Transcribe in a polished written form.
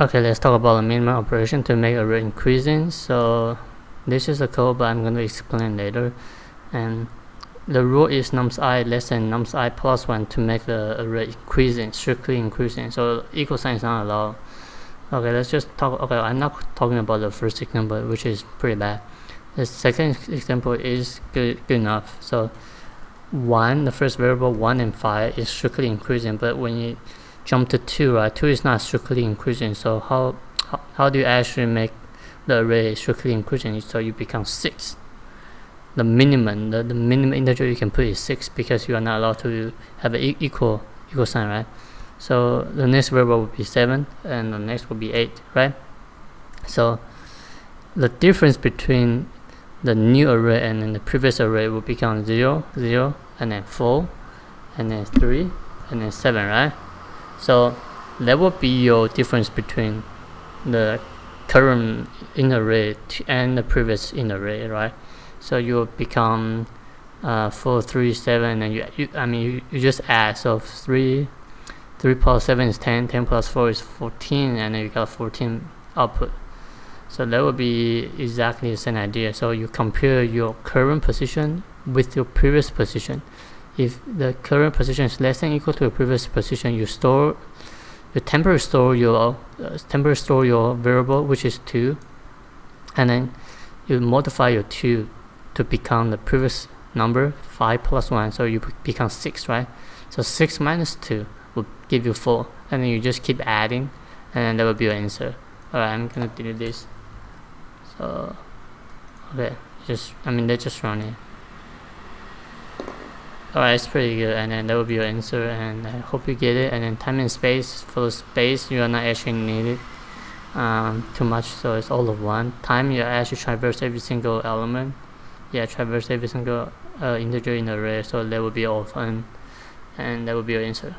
Okay, let's talk about the minimum operation to make array increasing. So this is the code, but I'm going to explain later. And the rule is nums I less than nums I plus 1 to make the array increasing, strictly increasing. So equal sign is not allowed. Okay, let's just talk. Okay, I'm not talking about the first example, which is pretty bad. The second example is good enough. So 1, the first variable 1 and 5 is strictly increasing, but when you jump to 2, right, 2 is not strictly increasing. So how do you actually make the array strictly increasing? So you become 6. The minimum integer you can put is 6 because you are not allowed to have an equal sign, right? So the next variable will be 7 and the next will be 8, right? So the difference between the new array and then the previous array will become 0, 0, and then 4, and then 3, and then 7, right? So that will be your difference between the current in array and the previous in array, right? So you will become 4, 3, 7, and you just add. So 3 plus 7 is 10, 10 plus 4 is 14, and then you got 14 output. So that would be exactly the same idea. So you compare your current position with your previous position. If the current position is less than or equal to the previous position, you temporarily store your variable, which is 2, and then you modify your 2 to become the previous number, 5 plus 1, so you become 6, right? So 6 minus 2 will give you 4, and then you just keep adding, and then that will be your answer. Alright, I'm gonna delete this. So okay, let's just run it. Alright, it's pretty good, and then that will be your answer, and I hope you get it. And then time and space, for the space you are not actually needed too much, so it's all of 1. Time, you actually traverse every single element, traverse every single integer in the array, so that will be all of n, and that will be your answer.